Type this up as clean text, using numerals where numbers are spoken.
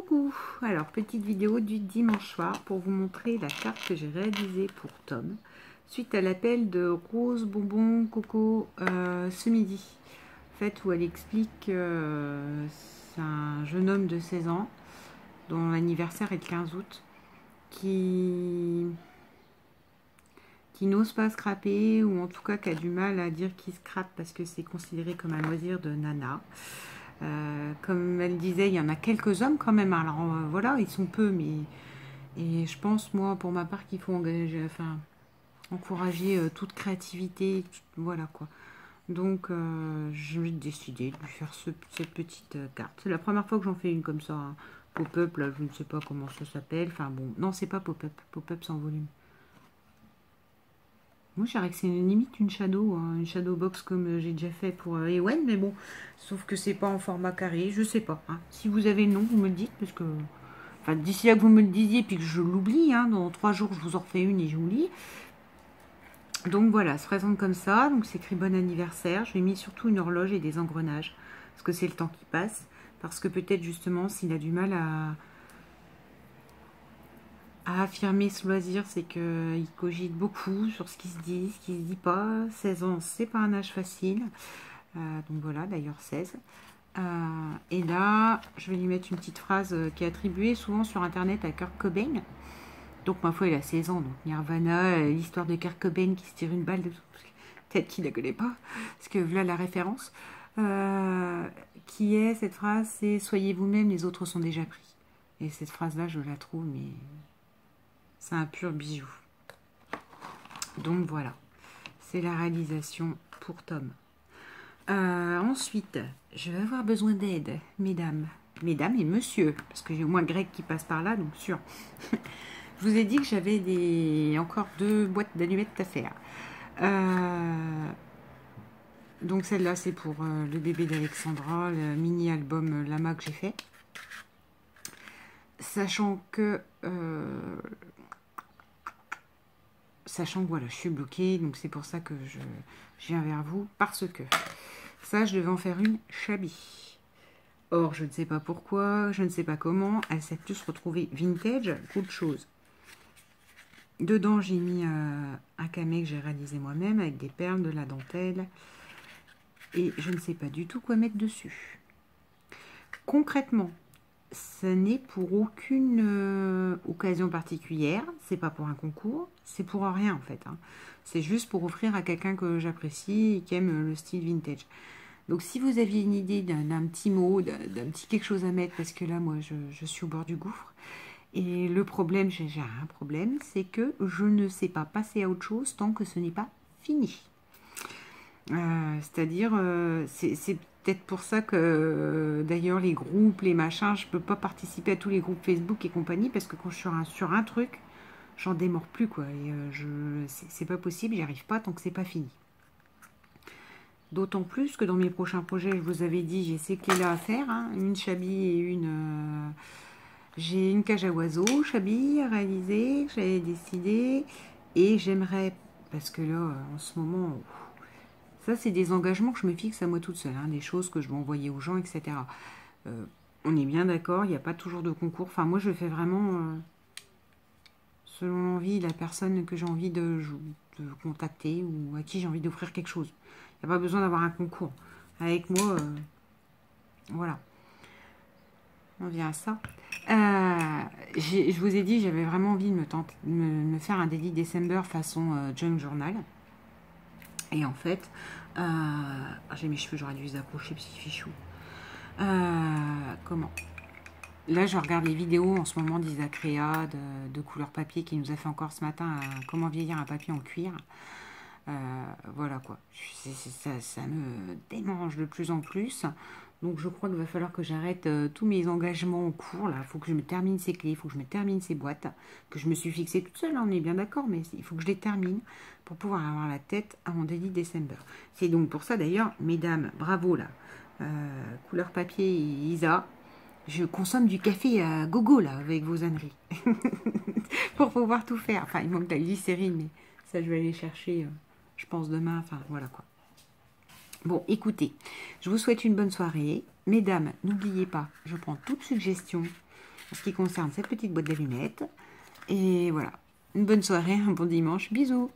Coucou! Alors, petite vidéo du dimanche soir pour vous montrer la carte que j'ai réalisée pour Tom suite à l'appel de Rose Bonbon Coco ce midi. En fait, où elle explique que c'est un jeune homme de 16 ans dont l'anniversaire est le 15 août qui n'ose pas scraper ou en tout cas qui a du mal à dire qu'il scrape parce que c'est considéré comme un loisir de nana. Comme elle disait, il y en a quelques hommes quand même. Alors voilà, ils sont peu, mais et je pense moi pour ma part qu'il faut encourager toute créativité, voilà quoi. Donc j'ai décidé de lui faire cette petite carte. C'est la première fois que j'en fais une comme ça, hein. Pop-up là, je ne sais pas comment ça s'appelle. Enfin bon, non c'est pas pop-up, pop-up sans volume. Moi, je dirais que c'est limite une shadow, hein, une shadow box comme j'ai déjà fait pour Ewen, mais bon, sauf que c'est pas en format carré, je sais pas. Hein. Si vous avez le nom, vous me le dites, parce que, enfin, d'ici là que vous me le disiez, puis que je l'oublie, hein, dans 3 jours, je vous en refais une et j'oublie. Donc voilà, se présente comme ça, donc c'est écrit bon anniversaire. Je lui ai mis surtout une horloge et des engrenages, parce que c'est le temps qui passe, parce que peut-être justement, s'il a du mal à affirmer ce loisir, c'est qu'il cogite beaucoup sur ce qui se dit, ce qui se dit pas. 16 ans, c'est pas un âge facile. Donc voilà, d'ailleurs 16. Et là, je vais lui mettre une petite phrase qui est attribuée souvent sur Internet à Kurt Cobain. Donc ma foi, il a 16 ans. Donc Nirvana, l'histoire de Kurt Cobain qui se tire une balle de peut-être qu'il ne la connaît pas, parce que voilà la référence. Qui est cette phrase, c'est « Soyez vous-même, les autres sont déjà pris ». Et cette phrase-là, je la trouve, mais... c'est un pur bijou. Donc voilà, c'est la réalisation pour Tom. Ensuite, je vais avoir besoin d'aide, mesdames et monsieur, parce que j'ai au moins Greg qui passe par là, donc sûr. Je vous ai dit que j'avais encore 2 boîtes d'allumettes à faire. Donc celle-là, c'est pour le bébé d'Alexandra, le mini-album Lama que j'ai fait. Sachant que voilà, je suis bloquée, donc c'est pour ça que je viens vers vous, parce que ça, je devais en faire une shabby. Or, je ne sais pas pourquoi, je ne sais pas comment, elle s'est plus retrouvée vintage qu'autre chose. Dedans, j'ai mis un camé que j'ai réalisé moi-même avec des perles, de la dentelle, et je ne sais pas du tout quoi mettre dessus. Concrètement, ce n'est pour aucune occasion particulière, c'est pas pour un concours, c'est pour rien en fait. Hein. C'est juste pour offrir à quelqu'un que j'apprécie et qui aime le style vintage. Donc si vous aviez une idée d'un petit mot, d'un petit quelque chose à mettre, parce que là moi je suis au bord du gouffre, et le problème, j'ai un problème, c'est que je ne sais pas passer à autre chose tant que ce n'est pas fini. C'est-à-dire, c'est peut-être pour ça que d'ailleurs les groupes, les machins, je peux pas participer à tous les groupes Facebook et compagnie parce que quand je suis sur un truc, j'en démords plus quoi. Et c'est pas possible, j'y arrive pas tant que c'est pas fini. D'autant plus que dans mes prochains projets, je vous avais dit, j'ai ces clés-là à faire, hein, une chabie et une. J'ai une cage à oiseaux, chabie à réaliser, j'avais décidé, et j'aimerais, parce que là, en ce moment. Ça, c'est des engagements que je me fixe à moi toute seule, hein, des choses que je vais envoyer aux gens, etc. On est bien d'accord, il n'y a pas toujours de concours. Enfin, moi, je fais vraiment selon l'envie de la personne que j'ai envie de contacter ou à qui j'ai envie d'offrir quelque chose. Il n'y a pas besoin d'avoir un concours. Avec moi, voilà. On vient à ça. Je vous ai dit, j'avais vraiment envie de me faire un Daily December façon Junk Journal. Et en fait, j'ai mes cheveux, j'aurais dû les accrocher parce qu'il fait chaud. Comment? Là, je regarde les vidéos en ce moment d'Isaac Réa, de couleur papier, qui nous a fait encore ce matin comment vieillir un papier en cuir. Voilà quoi. Ça me démange de plus en plus. Donc je crois qu'il va falloir que j'arrête tous mes engagements en cours. Là, il faut que je me termine ces clés, il faut que je me termine ces boîtes que je me suis fixées toute seule. On est bien d'accord, mais il faut que je les termine pour pouvoir avoir la tête à mon Daily December. C'est donc pour ça d'ailleurs, mesdames, bravo là. Couleur papier et Isa. Je consomme du café à gogo là avec vos âneries pour pouvoir tout faire. Enfin, il manque de la glycérine, mais ça je vais aller chercher, je pense demain. Enfin voilà quoi. Bon, écoutez, je vous souhaite une bonne soirée. Mesdames, n'oubliez pas, je prends toute suggestion. en ce qui concerne cette petite boîte d'allumettes. Et voilà, une bonne soirée, un bon dimanche, bisous.